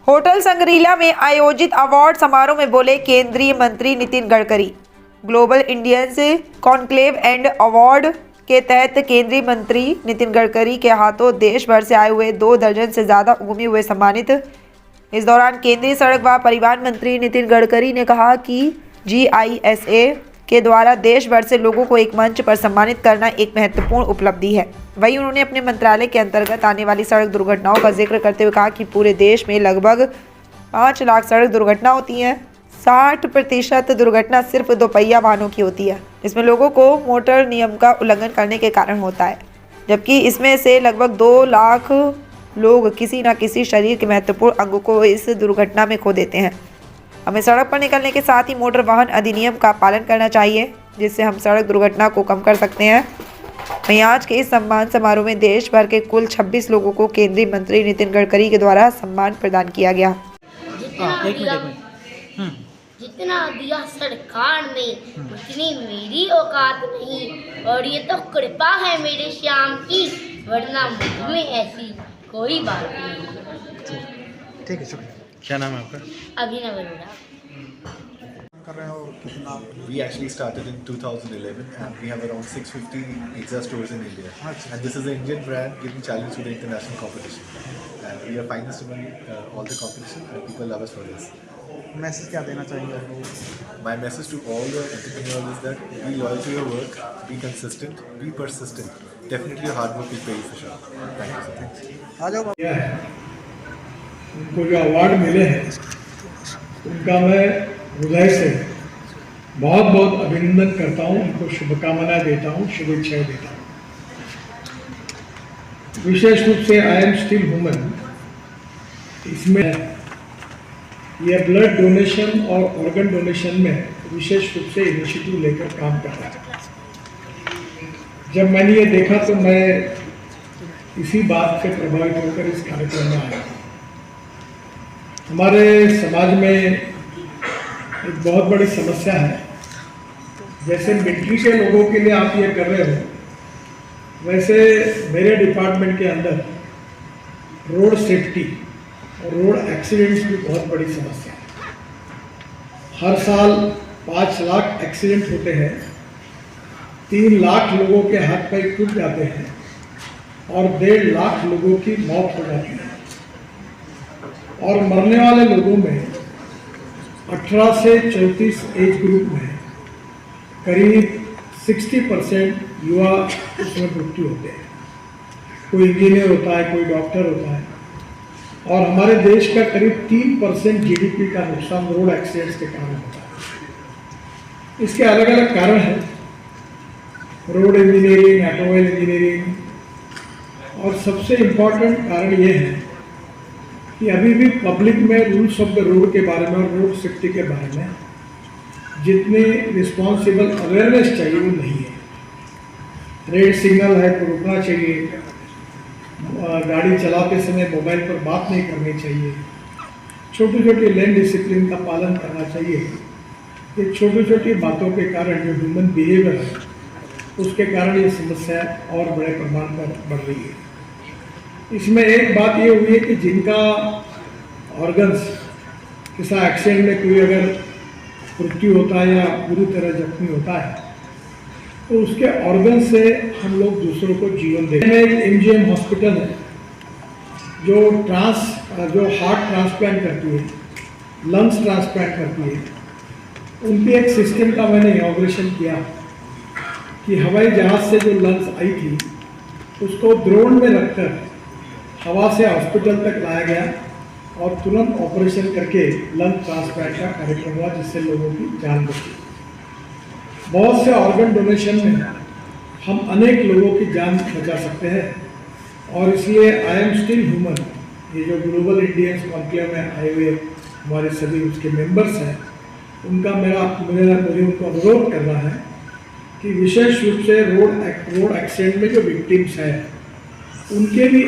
Hotel संग्रीला में आयोजित award समारोह में बोले केंद्रीय मंत्री Nitin Gadkari. Global Indians conclave and award के तहत केंद्रीय मंत्री नितिन गडकरी के हाथों देश भर से आए हुए 2 दर्जन से ज़्यादा उद्यमी हुए सम्मानित। इस दौरान केंद्रीय सड़क व परिवहन मंत्री नितिन गडकरी ने कहा कि GISA के द्वारा देश भर से लोगों को एक मंच पर सम्मानित करना एक महत्वपूर्ण उपलब्धि है। वहीं उन्होंने अपने मंत्रालय के अंतर्गत आने वाली सड़क दुर्घटनाओं का जिक्र करते हुए कहा कि पूरे देश में लगभग 5 लाख सड़क दुर्घटना होती हैं। 60% दुर्घटना सिर्फ दोपहिया वाहनों की होती है, इसमें लोगों को मोटर नियम का उल्लंघन करने के कारण होता है, जबकि इसमें से लगभग 2 लाख लोग किसी न किसी शरीर के महत्वपूर्ण अंगों को इस दुर्घटना में खो देते हैं। हमें सड़क पर निकलने के साथ ही मोटर वाहन अधिनियम का पालन करना चाहिए, जिससे हम सड़क दुर्घटना को कम कर सकते हैं। वहीं आज के इस सम्मान समारोह में देश भर के कुल 26 लोगों को केंद्रीय मंत्री नितिन गडकरी के द्वारा सम्मान प्रदान किया गया। जितना दिया सरकार ने उतनी मेरी औकात नहीं, और ये तो कृपा है मेरे श्याम की, वरना मुझ में ऐसी कोई बात नहीं। ठीक है, शुक्रिया। क्या नाम है आपका? अभिनव Arora. We actually started in 2011 and we have around 650 pizza stores in India. And this is an Indian brand giving challenge to the international competition. And we are finalists among all the competition and people love us for this. Message क्या देना चाहिए? My message to all the entrepreneurs is that be loyal to your work, be consistent, be persistent. Definitely your hard work will pay you for sure. Thank you so much. आ जाओ। उनको जो award मिले हैं उनका मैं हृदय से बहुत बहुत अभिनंदन करता हूँ, उनको शुभकामनाएं देता हूँ, शुभेच्छाएं देता हूँ। विशेष रूप से आई एम स्टिल ह्यूमन, इसमें ये ब्लड डोनेशन और ऑर्गन डोनेशन में विशेष रूप से इनिशिएटिव लेकर काम कर रहा है। जब मैंने ये देखा तो मैं इसी बात से प्रभावित होकर इस कार्यक्रम में आया। हमारे समाज में एक बहुत बड़ी समस्या है, जैसे मिलिट्री के लोगों के लिए आप ये कर रहे हो, वैसे मेरे डिपार्टमेंट के अंदर रोड सेफ्टी और रोड एक्सीडेंट्स की बहुत बड़ी समस्या है। हर साल 5 लाख एक्सीडेंट होते हैं, 3 लाख लोगों के हाथ पैर टूट जाते हैं और 1.5 लाख लोगों की मौत हो जाती है। और मरने वाले लोगों में 18 से 34 एज ग्रुप में करीब 60% युवा उसमें मृत्यु होते हैं। कोई इंजीनियर होता है, कोई डॉक्टर होता है। और हमारे देश का करीब 3% GDP का नुकसान रोड एक्सीडेंट्स के कारण होता है। इसके अलग अलग कारण हैं, रोड इंजीनियरिंग, ऑटोमोबाइल इंजीनियरिंग, और सबसे इम्पॉर्टेंट कारण ये है कि अभी भी पब्लिक में रूल्स ऑफ द रोड के बारे में और रोड सेफ्टी के बारे में जितनी रिस्पॉन्सिबल अवेयरनेस चाहिए वो नहीं है। रेड सिग्नल है तो रुकना चाहिए, गाड़ी चलाते समय मोबाइल पर बात नहीं करनी चाहिए, छोटी छोटी लेन डिसिप्लिन का पालन करना चाहिए। ये छोटी छोटी बातों के कारण जो ह्यूमन बिहेवियर है उसके कारण ये समस्या और बड़े प्रमाण पर बढ़ रही है। इसमें एक बात ये हुई है कि जिनका ऑर्गन्स किसी एक्सीडेंट में कोई अगर मृत्यु होता है या बुरी तरह जख्मी होता है तो उसके ऑर्गन से हम लोग दूसरों को जीवन देते हैं। एक MGM हॉस्पिटल है जो हार्ट ट्रांसप्लांट करती है, लंग्स ट्रांसप्लांट करती है। उनकी एक सिस्टम का मैंने इनॉग्रेशन किया कि हवाई जहाज़ से जो लंग्स आई थी उसको ड्रोन में रखकर हवा से हॉस्पिटल तक लाया गया और तुरंत ऑपरेशन करके लंग ट्रांसप्लांट का कार्यक्रम हुआ, जिससे लोगों की जान बची। बहुत से ऑर्गन डोनेशन में हम अनेक लोगों की जान बचा सकते हैं और इसलिए आई एम स्टिल ह्यूमन, ये जो ग्लोबल इंडियंस कॉन्क्लेव में आए हुए हमारे सभी उसके मेंबर्स हैं, उनका मुझे उनको अनुरोध करना है कि विशेष रूप से रोड एक्सीडेंट में जो विक्टिम्स हैं उनके भी